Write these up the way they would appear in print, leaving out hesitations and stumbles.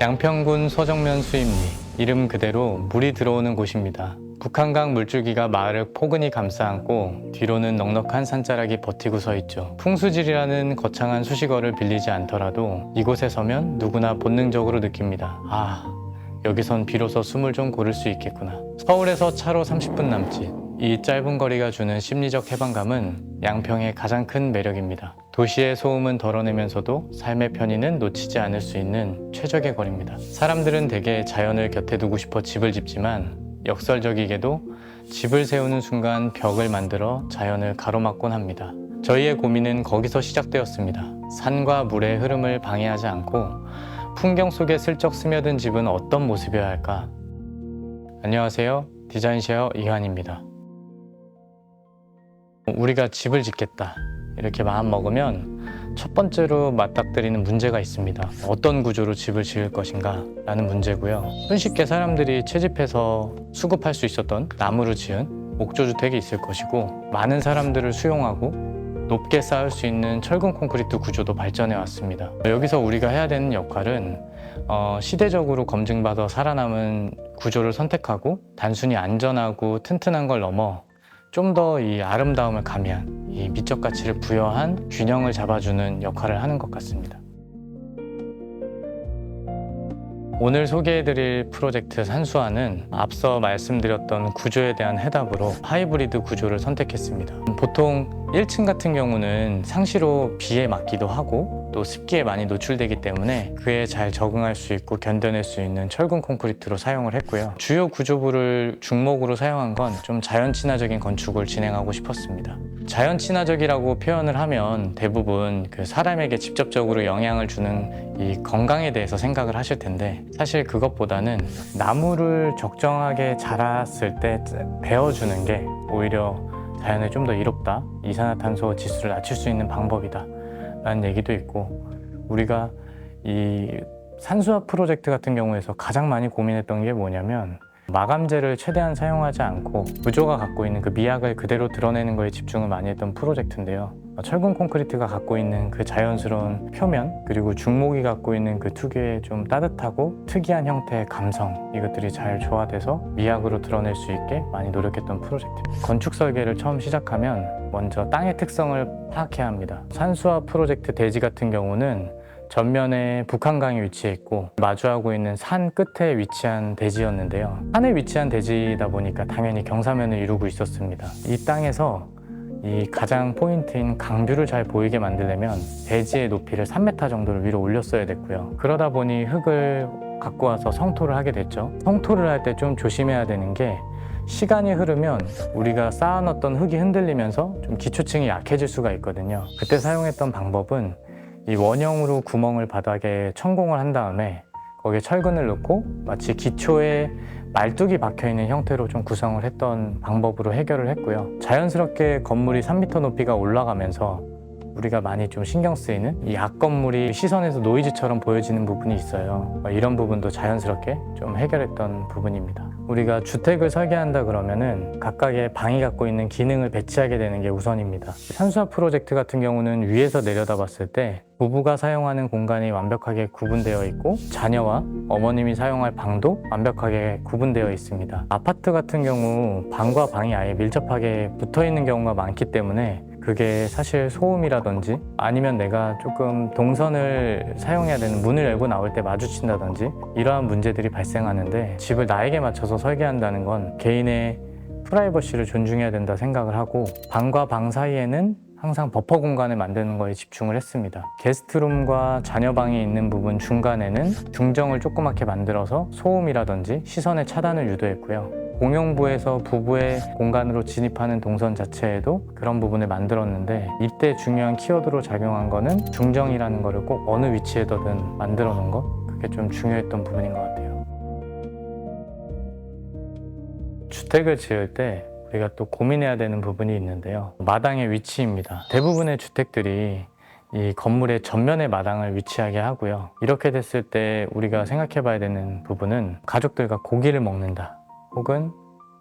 양평군 서정면 수입리, 이름 그대로 물이 들어오는 곳입니다. 북한강 물줄기가 마을을 포근히 감싸안고 뒤로는 넉넉한 산자락이 버티고 서 있죠. 풍수질이라는 거창한 수식어를 빌리지 않더라도 이곳에 서면 누구나 본능적으로 느낍니다. 여기선 비로소 숨을 좀 고를 수 있겠구나. 서울에서 차로 30분 남짓, 이 짧은 거리가 주는 심리적 해방감은 양평의 가장 큰 매력입니다. 도시의 소음은 덜어내면서도 삶의 편의는 놓치지 않을 수 있는 최적의 거리입니다. 사람들은 대개 자연을 곁에 두고 싶어 집을 짓지만 역설적이게도 집을 세우는 순간 벽을 만들어 자연을 가로막곤 합니다. 저희의 고민은 거기서 시작되었습니다. 산과 물의 흐름을 방해하지 않고 풍경 속에 슬쩍 스며든 집은 어떤 모습이어야 할까? 안녕하세요. 디자인쉐어 이한입니다. 우리가 집을 짓겠다 이렇게 마음 먹으면 첫 번째로 맞닥뜨리는 문제가 있습니다. 어떤 구조로 집을 지을 것인가 라는 문제고요. 손쉽게 사람들이 채집해서 수급할 수 있었던 나무로 지은 옥조주택이 있을 것이고, 많은 사람들을 수용하고 높게 쌓을 수 있는 철근 콘크리트 구조도 발전해 왔습니다. 여기서 우리가 해야 되는 역할은 시대적으로 검증받아 살아남은 구조를 선택하고 단순히 안전하고 튼튼한 걸 넘어 좀 더 이 아름다움을 가미한, 이 미적 가치를 부여한 균형을 잡아주는 역할을 하는 것 같습니다. 오늘 소개해드릴 프로젝트 산수화는 앞서 말씀드렸던 구조에 대한 해답으로 하이브리드 구조를 선택했습니다. 보통 1층 같은 경우는 상시로 비에 맞기도 하고 또 습기에 많이 노출되기 때문에 그에 잘 적응할 수 있고 견뎌낼 수 있는 철근 콘크리트로 사용을 했고요. 주요 구조부를 중목으로 사용한 건 좀 자연 친화적인 건축을 진행하고 싶었습니다. 자연 친화적이라고 표현을 하면 대부분 그 사람에게 직접적으로 영향을 주는 이 건강에 대해서 생각을 하실 텐데, 사실 그것보다는 나무를 적정하게 자랐을 때 베어주는 게 오히려 자연에 좀 더 이롭다, 이산화탄소 지수를 낮출 수 있는 방법이다 라는 얘기도 있고, 우리가 이 산수화 프로젝트 같은 경우에서 가장 많이 고민했던 게 뭐냐면, 마감재를 최대한 사용하지 않고 구조가 갖고 있는 그 미학을 그대로 드러내는 거에 집중을 많이 했던 프로젝트인데요. 철근 콘크리트가 갖고 있는 그 자연스러운 표면, 그리고 중목이 갖고 있는 그 특유의 좀 따뜻하고 특이한 형태의 감성, 이것들이 잘 조화돼서 미학으로 드러낼 수 있게 많이 노력했던 프로젝트입니다. 건축 설계를 처음 시작하면 먼저 땅의 특성을 파악해야 합니다. 산수화 프로젝트 대지 같은 경우는 전면에 북한강이 위치해 있고 마주하고 있는 산 끝에 위치한 대지였는데요. 산에 위치한 대지이다 보니까 당연히 경사면을 이루고 있었습니다. 이 땅에서 이 가장 포인트인 강뷰를 잘 보이게 만들려면 대지의 높이를 3m 정도를 위로 올렸어야 됐고요. 그러다 보니 흙을 갖고 와서 성토를 하게 됐죠. 성토를 할 때 좀 조심해야 되는 게, 시간이 흐르면 우리가 쌓아놨던 흙이 흔들리면서 좀 기초층이 약해질 수가 있거든요. 그때 사용했던 방법은 이 원형으로 구멍을 바닥에 천공을 한 다음에 거기에 철근을 넣고 마치 기초에 말뚝이 박혀있는 형태로 좀 구성을 했던 방법으로 해결을 했고요. 자연스럽게 건물이 3m 높이가 올라가면서 우리가 많이 좀 신경 쓰이는 이 앞건물이 시선에서 노이즈처럼 보여지는 부분이 있어요. 이런 부분도 자연스럽게 좀 해결했던 부분입니다. 우리가 주택을 설계한다 그러면은 각각의 방이 갖고 있는 기능을 배치하게 되는 게 우선입니다. 산수화 프로젝트 같은 경우는 위에서 내려다 봤을 때 부부가 사용하는 공간이 완벽하게 구분되어 있고 자녀와 어머님이 사용할 방도 완벽하게 구분되어 있습니다. 아파트 같은 경우 방과 방이 아예 밀접하게 붙어 있는 경우가 많기 때문에 그게 사실 소음이라든지 아니면 내가 조금 동선을 사용해야 되는 문을 열고 나올 때 마주친다든지 이러한 문제들이 발생하는데, 집을 나에게 맞춰서 설계한다는 건 개인의 프라이버시를 존중해야 된다 생각을 하고, 방과 방 사이에는 항상 버퍼 공간을 만드는 거에 집중을 했습니다. 게스트룸과 자녀방이 있는 부분 중간에는 중정을 조그맣게 만들어서 소음이라든지 시선의 차단을 유도했고요. 공용부에서 부부의 공간으로 진입하는 동선 자체에도 그런 부분을 만들었는데, 이때 중요한 키워드로 작용한 거는 중정이라는 거를 꼭 어느 위치에든 만들어 놓은 것, 그게 좀 중요했던 부분인 것 같아요. 주택을 지을 때 우리가 또 고민해야 되는 부분이 있는데요. 마당의 위치입니다. 대부분의 주택들이 이 건물의 전면에 마당을 위치하게 하고요. 이렇게 됐을 때 우리가 생각해 봐야 되는 부분은 가족들과 고기를 먹는다, 혹은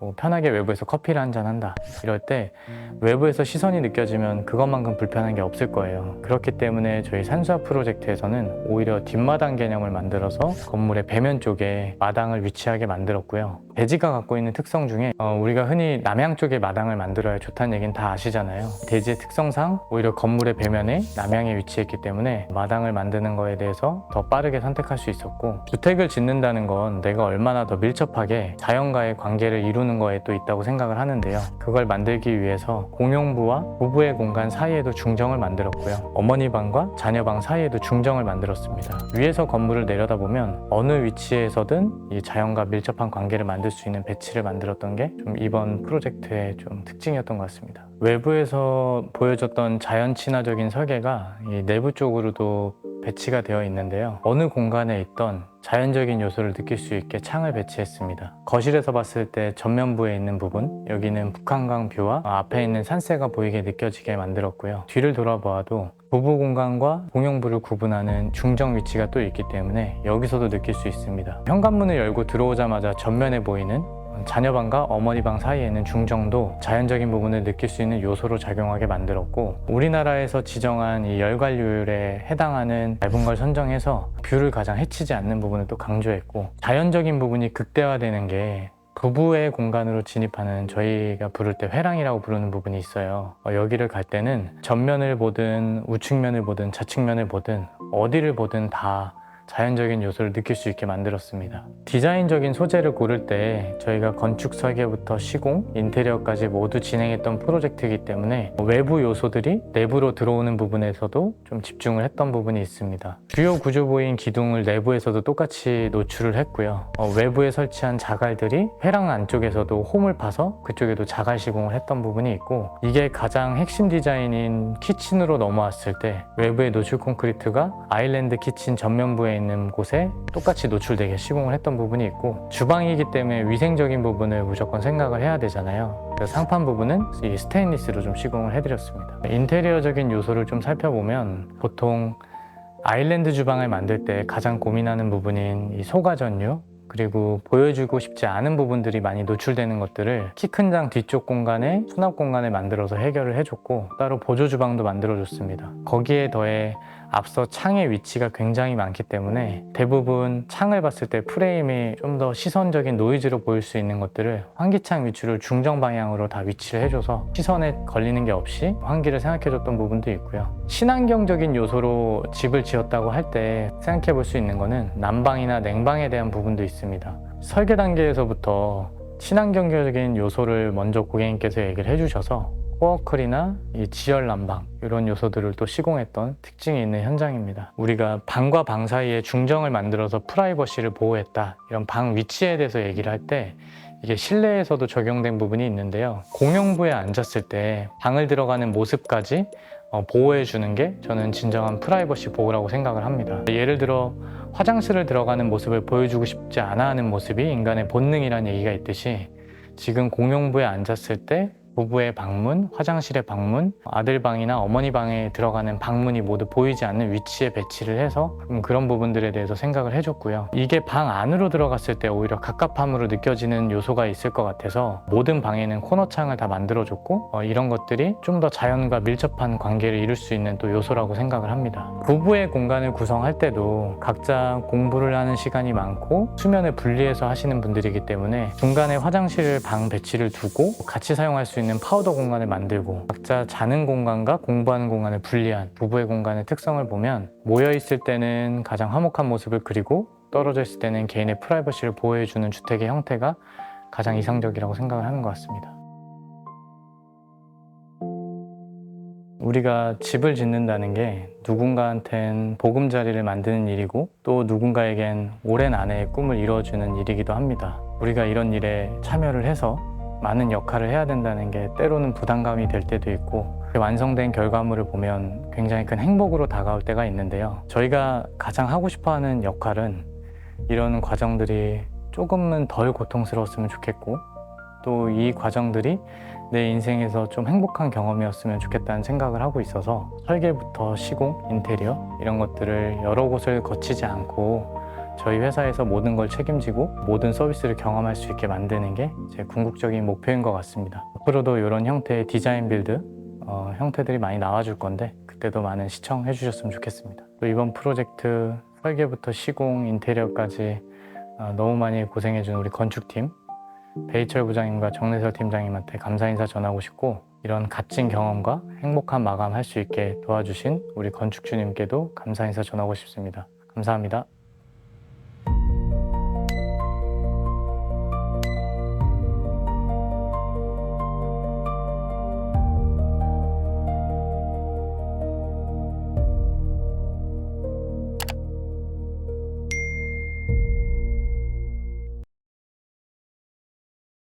뭐 편하게 외부에서 커피를 한잔 한다 이럴 때 외부에서 시선이 느껴지면 그것만큼 불편한 게 없을 거예요. 그렇기 때문에 저희 산수화 프로젝트에서는 오히려 뒷마당 개념을 만들어서 건물의 배면 쪽에 마당을 위치하게 만들었고요. 대지가 갖고 있는 특성 중에 우리가 흔히 남향 쪽에 마당을 만들어야 좋다는 얘기는 다 아시잖아요. 대지의 특성상 오히려 건물의 배면에 남향에 위치했기 때문에 마당을 만드는 거에 대해서 더 빠르게 선택할 수 있었고, 주택을 짓는다는 건 내가 얼마나 더 밀접하게 자연과의 관계를 이루는 거에 또 있다고 생각을 하는데요. 그걸 만들기 위해서 공용부와 부부의 공간 사이에도 중정을 만들었고요. 어머니 방과 자녀 방 사이에도 중정을 만들었습니다. 위에서 건물을 내려다보면 어느 위치에서든 이 자연과 밀접한 관계를 만들 수 있는 배치를 만들었던 게 좀 이번 프로젝트의 좀 특징이었던 것 같습니다. 외부에서 보여줬던 자연 친화적인 설계가 이 내부 쪽으로도 배치가 되어 있는데요. 어느 공간에 있던 자연적인 요소를 느낄 수 있게 창을 배치했습니다. 거실에서 봤을 때 전면부에 있는 부분, 여기는 북한강 뷰와 앞에 있는 산세가 보이게 느껴지게 만들었고요. 뒤를 돌아보아도 부부 공간과 공용부를 구분하는 중정 위치가 또 있기 때문에 여기서도 느낄 수 있습니다. 현관문을 열고 들어오자마자 전면에 보이는 자녀방과 어머니방 사이에는 중정도 자연적인 부분을 느낄 수 있는 요소로 작용하게 만들었고, 우리나라에서 지정한 이 열관률에 해당하는 얇은 걸 선정해서 뷰를 가장 해치지 않는 부분을 또 강조했고, 자연적인 부분이 극대화되는 게 부부의 공간으로 진입하는, 저희가 부를 때 회랑이라고 부르는 부분이 있어요. 여기를 갈 때는 전면을 보든 우측면을 보든 좌측면을 보든 어디를 보든 다 자연적인 요소를 느낄 수 있게 만들었습니다. 디자인적인 소재를 고를 때 저희가 건축 설계부터 시공, 인테리어까지 모두 진행했던 프로젝트이기 때문에 외부 요소들이 내부로 들어오는 부분에서도 좀 집중을 했던 부분이 있습니다. 주요 구조부인 기둥을 내부에서도 똑같이 노출을 했고요. 외부에 설치한 자갈들이 회랑 안쪽에서도 홈을 파서 그쪽에도 자갈 시공을 했던 부분이 있고, 이게 가장 핵심 디자인인 키친으로 넘어왔을 때 외부의 노출 콘크리트가 아일랜드 키친 전면부에 있는 곳에 똑같이 노출되게 시공을 했던 부분이 있고, 주방이기 때문에 위생적인 부분을 무조건 생각을 해야 되잖아요. 그래서 상판 부분은 이 스테인리스로 좀 시공을 해드렸습니다. 인테리어적인 요소를 좀 살펴보면 보통 아일랜드 주방을 만들 때 가장 고민하는 부분인 이 소가전류, 그리고 보여주고 싶지 않은 부분들이 많이 노출되는 것들을 키 큰 장 뒤쪽 공간에 수납 공간을 만들어서 해결을 해줬고, 따로 보조 주방도 만들어줬습니다. 거기에 더해 앞서 창의 위치가 굉장히 많기 때문에 대부분 창을 봤을 때 프레임이 좀 더 시선적인 노이즈로 보일 수 있는 것들을 환기창 위치를 중정 방향으로 다 위치를 해줘서 시선에 걸리는 게 없이 환기를 생각해줬던 부분도 있고요. 친환경적인 요소로 집을 지었다고 할 때 생각해 볼 수 있는 거는 난방이나 냉방에 대한 부분도 있습니다. 설계 단계에서부터 친환경적인 요소를 먼저 고객님께서 얘기를 해주셔서 코어클이나 이 지열 난방 이런 요소들을 또 시공했던 특징이 있는 현장입니다. 우리가 방과 방 사이에 중정을 만들어서 프라이버시를 보호했다, 이런 방 위치에 대해서 얘기를 할 때 이게 실내에서도 적용된 부분이 있는데요. 공용부에 앉았을 때 방을 들어가는 모습까지 보호해 주는 게 저는 진정한 프라이버시 보호라고 생각을 합니다. 예를 들어 화장실을 들어가는 모습을 보여주고 싶지 않아 하는 모습이 인간의 본능이라는 얘기가 있듯이, 지금 공용부에 앉았을 때 부부의 방문, 화장실의 방문, 아들 방이나 어머니 방에 들어가는 방문이 모두 보이지 않는 위치에 배치를 해서 그런 부분들에 대해서 생각을 해줬고요. 이게 방 안으로 들어갔을 때 오히려 갑갑함으로 느껴지는 요소가 있을 것 같아서 모든 방에는 코너창을 다 만들어줬고, 이런 것들이 좀 더 자연과 밀접한 관계를 이룰 수 있는 또 요소라고 생각을 합니다. 부부의 공간을 구성할 때도 각자 공부를 하는 시간이 많고 수면을 분리해서 하시는 분들이기 때문에 중간에 화장실 방 배치를 두고 같이 사용할 수 있는 파우더 공간을 만들고, 각자 자는 공간과 공부하는 공간을 분리한 부부의 공간의 특성을 보면 모여있을 때는 가장 화목한 모습을 그리고 떨어져 있을 때는 개인의 프라이버시를 보호해주는 주택의 형태가 가장 이상적이라고 생각을 하는 것 같습니다. 우리가 집을 짓는다는 게 누군가한텐 보금자리를 만드는 일이고 또 누군가에겐 오랜 아내의 꿈을 이루어주는 일이기도 합니다. 우리가 이런 일에 참여를 해서 많은 역할을 해야 된다는 게 때로는 부담감이 될 때도 있고, 완성된 결과물을 보면 굉장히 큰 행복으로 다가올 때가 있는데요. 저희가 가장 하고 싶어하는 역할은 이런 과정들이 조금은 덜 고통스러웠으면 좋겠고, 또 이 과정들이 내 인생에서 좀 행복한 경험이었으면 좋겠다는 생각을 하고 있어서 설계부터 시공, 인테리어 이런 것들을 여러 곳을 거치지 않고 저희 회사에서 모든 걸 책임지고 모든 서비스를 경험할 수 있게 만드는 게 제 궁극적인 목표인 것 같습니다. 앞으로도 이런 형태의 디자인 빌드 형태들이 많이 나와줄 건데 그때도 많은 시청해 주셨으면 좋겠습니다. 또 이번 프로젝트 설계부터 시공, 인테리어까지 너무 많이 고생해준 우리 건축팀 배희철 부장님과 정내설 팀장님한테 감사 인사 전하고 싶고, 이런 값진 경험과 행복한 마감할 수 있게 도와주신 우리 건축주님께도 감사 인사 전하고 싶습니다. 감사합니다.